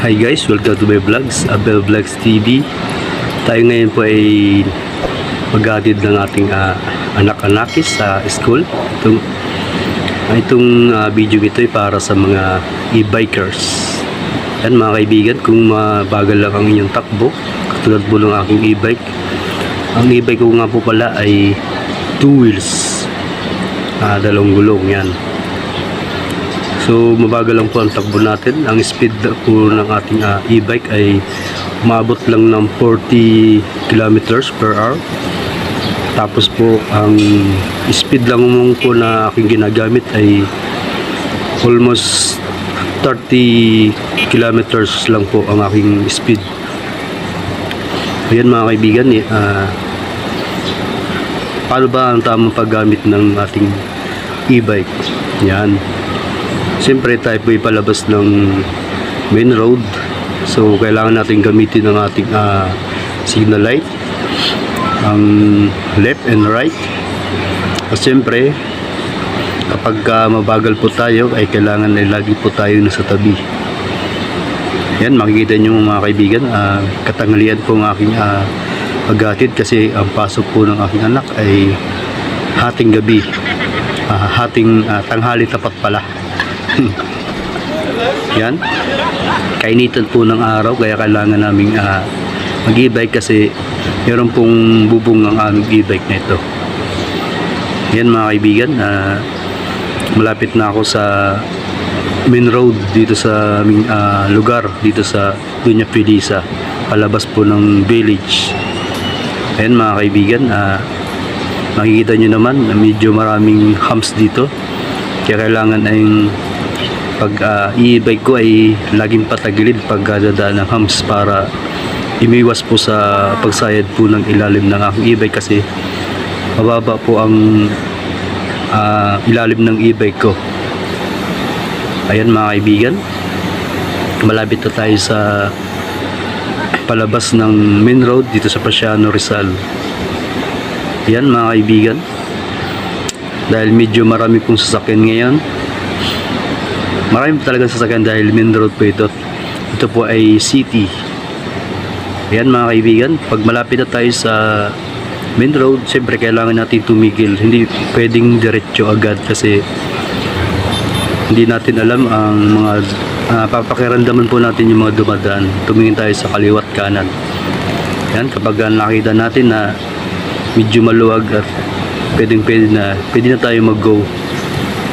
Hi guys, welcome to my vlogs, Abel Vlogs TV. Tayo ngayon po ay maghatid ng ating anak-anakis sa school. Itong video ito ay para sa mga e-bikers. Yan mga kaibigan, kung mabagal lang ang inyong takbo, katulad po ng aking e-bike. Ang e-bike ko nga po pala ay 2 wheels, dalawang gulong yan. So mabagal lang po ang takbo natin. Ang speed po ng ating e-bike ay umabot lang ng 40 kilometers per hour. Tapos po ang speed lang po na aking ginagamit ay almost 30 kilometers lang po ang aking speed. Ayan mga kaibigan, paano ba ang tamang paggamit ng ating e-bike? Yan. Siyempre tayo po ipalabas ng main road, so kailangan natin gamitin ang ating signal light, ang left and right. At siyempre kapag mabagal po tayo ay kailangan ay lagi po tayo nasa tabi. Yan, makikita nyo mga kaibigan, katanghalian po ang aking paghatid kasi ang pasok po ng aking anak ay hating gabi, tanghali tapat pala. Yan, kainitan po ng araw kaya kailangan naming mag-e-bike kasi meron pong bubong ang aming e-bike na ito. Yan mga kaibigan, malapit na ako sa main road dito sa aming lugar dito sa Dunya Pidisa, palabas po ng village. Yan mga kaibigan, makikita nyo naman medyo maraming humps dito kaya kailangan ay pag e-bike ko ay laging patagilid pag dadaan ng humps para imiwas po sa pagsayad po ng ilalim ng aking e-bike kasi mababa po ang ilalim ng e-bike ko. Ayan mga kaibigan, malapit na tayo sa palabas ng main road dito sa Pasiano, Rizal. Ayan mga kaibigan, dahil medyo marami pong sasakyan ngayon, marami talagang sasakyan dahil main road po ito. Ito po ay city. Ayan mga kaibigan, pag malapit na tayo sa main road, siyempre kailangan natin tumigil. Hindi pwedeng diretso agad kasi hindi natin alam ang mga papakiramdaman po natin yung mga dumadaan. Tumingin tayo sa kaliwat kanan. Ayan, kapag nakita natin na medyo maluwag at pwede na tayo mag-go.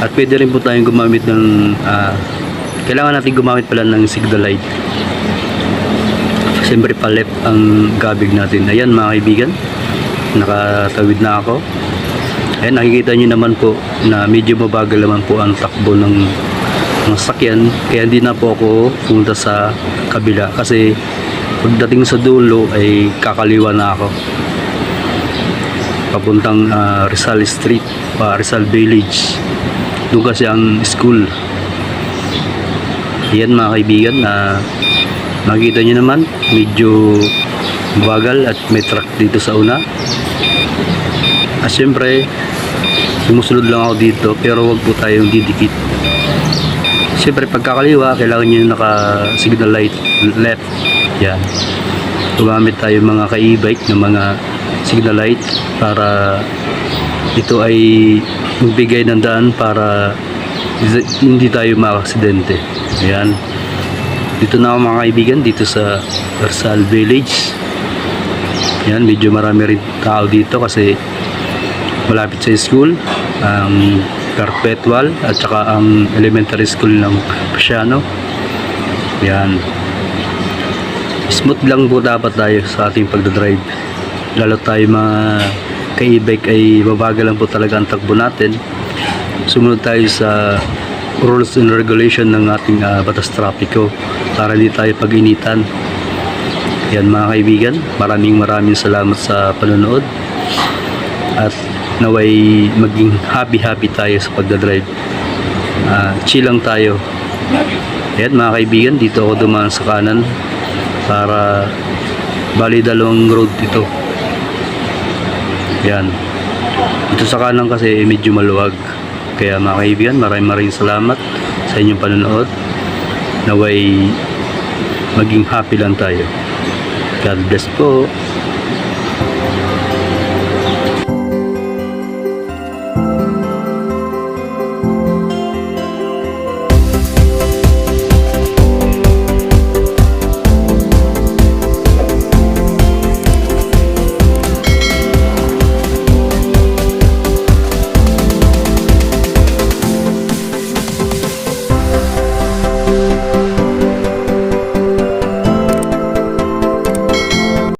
At pwede rin po tayong gumamit ng kailangan natin gumamit pala ng signal light. Siyempre pa left ang gabig natin. Ayan mga kaibigan, nakatawid na ako. Ayan, nakikita nyo naman po na medyo mabagal naman po ang takbo ng sakyan, kaya hindi na po ako pumunta sa kabila kasi pagdating sa dulo ay kakaliwa na ako papuntang Rizal Street, Rizal Village. Doon kasi ang school. Yan mga kaibigan, makikita nyo naman medyo bagal at may truck dito sa una. At syempre sumusunod lang ako dito pero wag po tayong didikit. Syempre pagkakaliwa kailangan nyo naka signal light left. Yan, gumamit tayo mga ka-e-bike ng mga signal light para ito ay magbigay ng daan para hindi tayo maka-aksidente. Ayan, dito na ako mga kaibigan, dito sa Rizal Village. Ayan, medyo marami rin tao dito kasi malapit sa school, ang Perpetual at saka ang elementary school ng Pasiano. Ayan, smooth lang po dapat tayo sa ating pagdadrive, lalo tayo mga ka-e-bike ay mabagal lang po talaga ang takbo natin. Sumunod tayo sa rules and regulation ng ating batas trapiko para hindi tayo pag-initan. Yan mga kaibigan, maraming salamat sa panonood at naway maging happy tayo sa pagdadrive. Chill lang tayo. Yan mga kaibigan, dito ako dumaan sa kanan para bali dalawang road dito. Yan, dito sa kanan kasi medyo maluwag. Kaya mga kaibigan, maraming salamat sa inyong panonood. Naway maging happy lang tayo. God bless po.